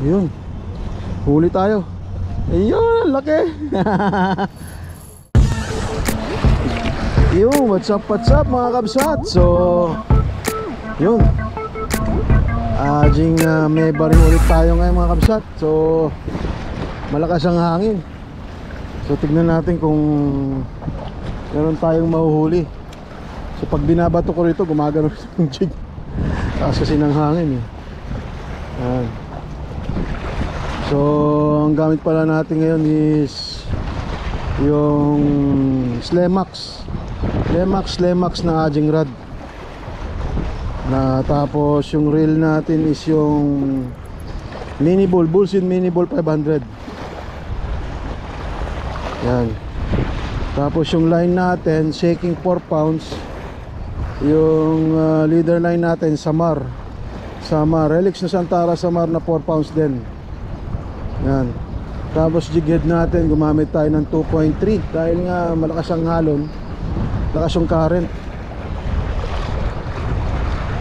Yun, huli tayo. Ayun, laki. Yun, what's up mga kabsat. So yun, may baring ulit tayo ngayon mga kabsat. So malakas ang hangin. So tignan natin kung meron tayong mahuhuli. So pag binabato ko rito, gumagano yung jig. Taas kasi ng hangin eh. Ayan. So ang gamit pala natin ngayon is yung Slemax na Ajing rod. Tapos yung reel natin is yung mini ball, Bullsin mini ball 500. Yan. Tapos yung line natin shaking 4 pounds. Yung leader line natin Samar Relix na Santara Samar na 4 pounds din. Yan. Tapos jig head natin gumamit tayo ng 2.3 dahil nga malakas ang halon, lakas yung current.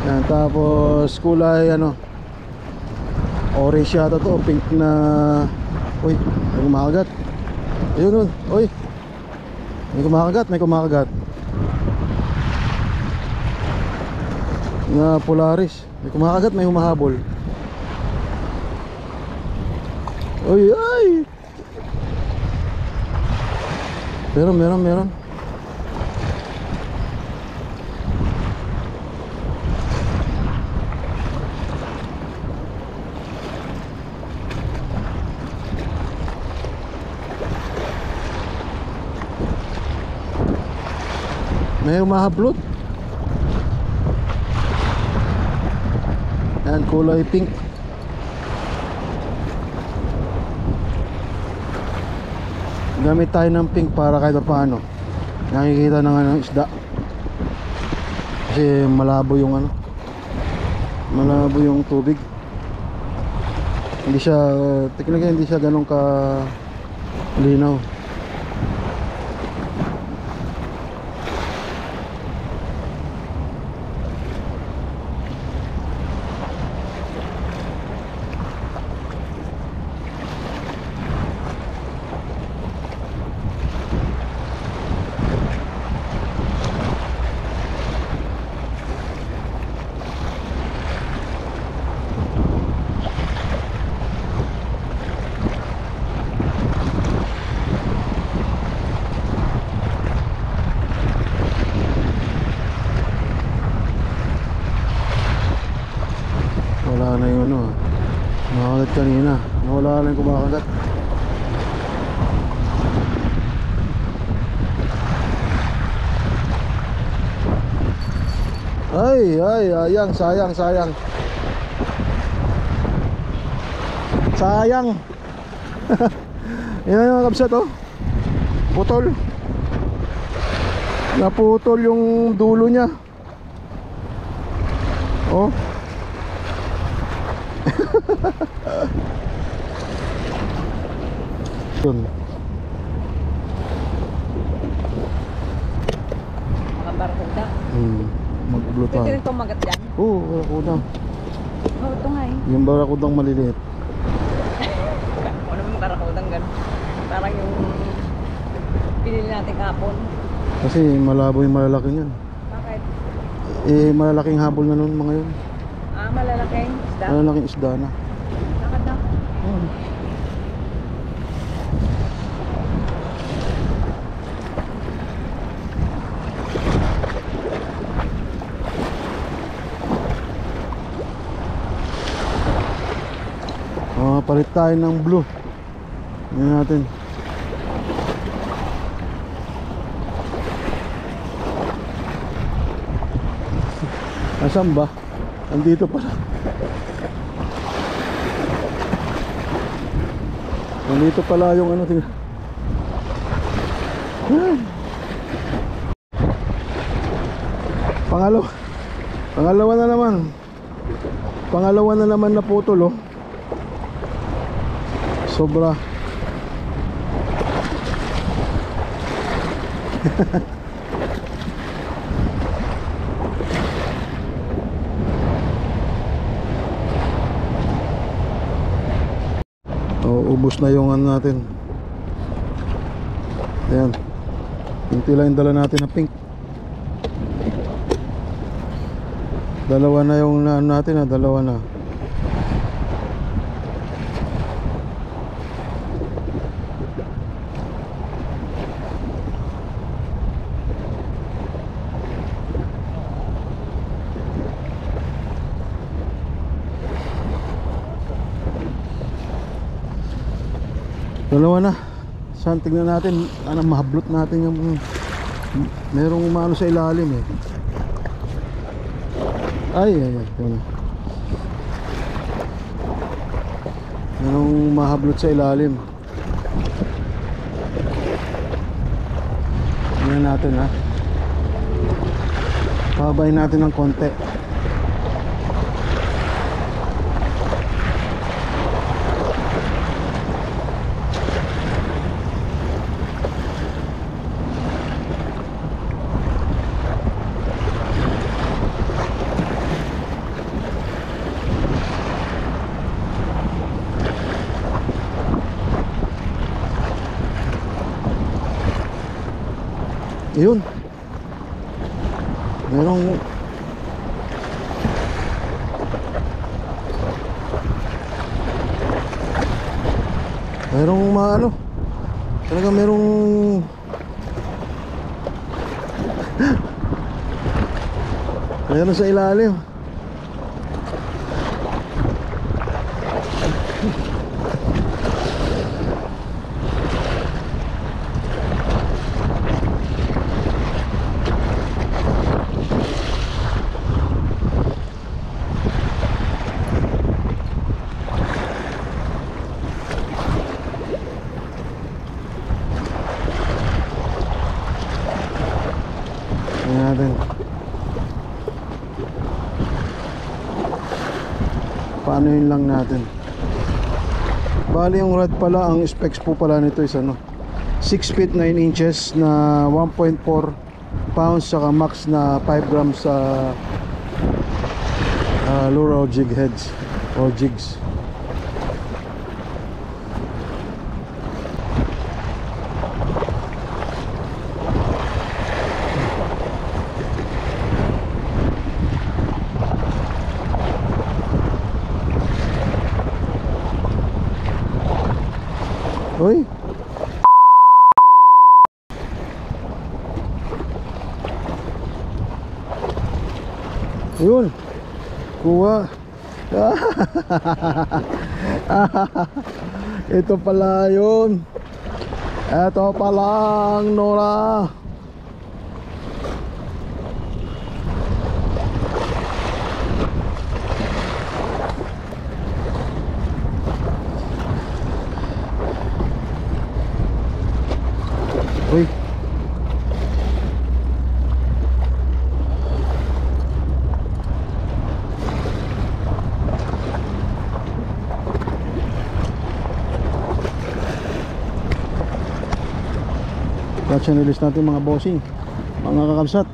Yan. Tapos kulay orange yata to, pink na. Uy, may kumakagat. Ayun, uy, may kumakagat na Polaris. May kumakagat, may humahabol. Uy, ay! Meron. May humahablot. Yan, kulay pink. Gamit tayo ng pink para kahit paano nakikita ng isda. Kasi malabo yung tubig. Hindi siya technically hindi siya ganun ka linaw. Wala na yung kumakagat kanina. Nawala na yung kumakagat. Ay, sayang. Yan yung kabsat putol. Naputol yung dulo niya. Yun. Barakuda. Mag-blue tayo. Pwede rin kumagat dyan? Oo, barakuda. Ito nga Yung barakudang maliliit. Ano yung barakudang gano'n? Parang yung pinili natin kahapon. Kasi malabo yung malalaki niyan. Bakit? Malalaking habol na nun mga yun. Malalaking isda? Malalaking isda na. Lakad na. Palit tayo ng blue. Yan natin. Nasaan ba? Andito pala. Nandito pala yung tingnan. Pangalawa na naman na putol sobra. ubos na yung ano natin. Ayan. Hinti lang yung dala natin na pink. Dalawa na yung ano natin, dalawa na. Dalawa na. Saan, tignan natin. Ano, mahablot natin yung merong umano sa ilalim eh. Ay. Ito na. Merong mahablot sa ilalim. Tignan natin ha. Pababayin natin ng konti. Yun. Merong maano. Talaga merong meron sa ilalim. Natin. Paano yun lang natin. Bali yung rod pala, ang specs po pala nito is ano, 6 feet 9 inches na 1.4 pounds saka max na 5 grams sa lure o jig heads or jigs. Uy. Yun. Kuha. Ito pala yun. Ito pala ang Nora. Uy. Catch and release natin mga bossing, mga kakabsat.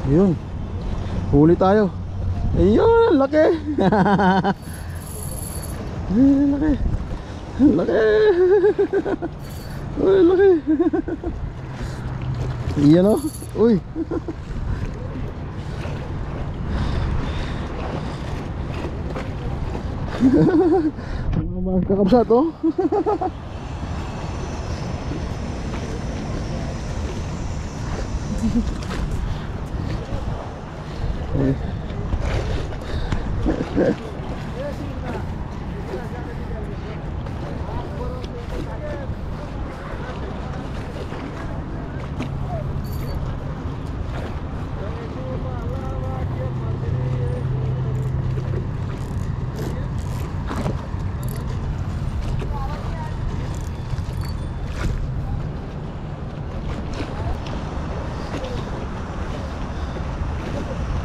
Ayun. Huli tayo. Ayun, laki. Ayun, laki. Laki. Uy, laki. Iyan o. Uy. Mga kakabsat o.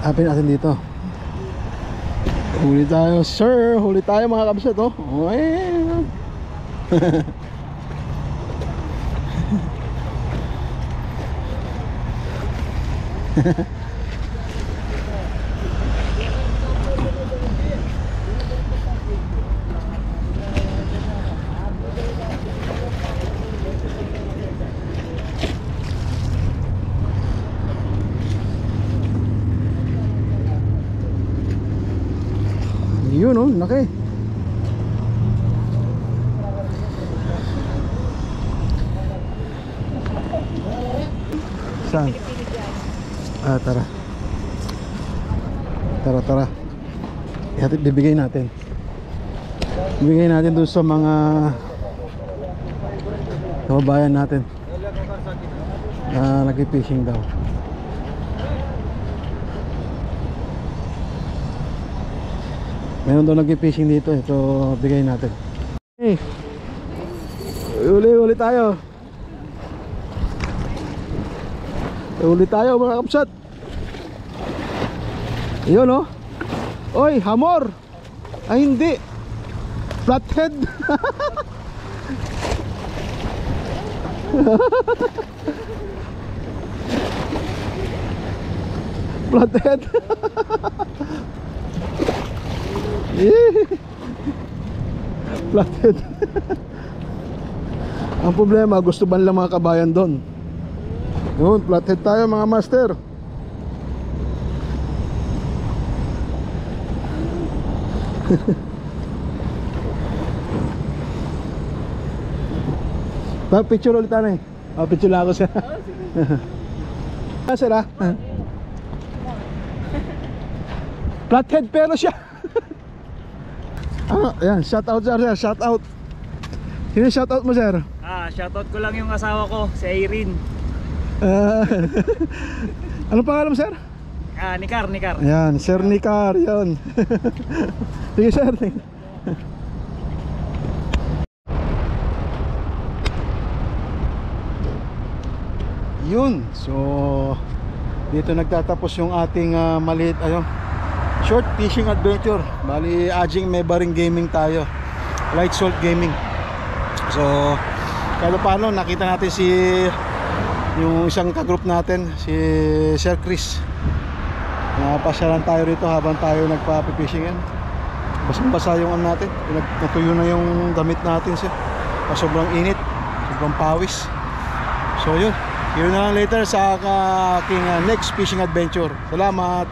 Apin natin dito. Huli tayo, sir. Huli tayo mga kabsat, oh. Okay. Yun, oh, laki. Saan? Tara. Tara. Bibigay natin. Bibigay natin dun sa mga kababayan natin na nag-fishing daw. Meron daw nag-fishing dito. Ito, bigay natin. Hey, uli tayo. Uli tayo mga kapsat. Yun, oh. Oy, hamor. Ay, hindi. Flathead. Flathead. Flathead. Ang problema, gusto ba nila mga kabayan doon? Yun, flathead tayo mga master. Picture ulit tayo eh. Picture lang ako siya. Sir, ah. Flathead pero siya. Ayan, shout out sir, shout out. Sino shout out mo sir? Shoutout ko lang yung asawa ko, si Irene. Ano pangalan mo sir? Nikar. Ayan, Sir Nikar, yun. Sige sir. Yun, so dito nagtatapos yung ating maliit, short fishing adventure. Bali, Ajing Mebaring Gaming tayo, Light Salt Gaming. So kahit paano nakita natin yung isang kagroup natin, si Sir Chris. Napasyalan tayo rito habang tayo nagpa-fishing yan. Basang-basa yung natin, natuyo na yung damit natin siya. Sobrang init, sobrang pawis. So yun na lang later sa aking next fishing adventure. Salamat.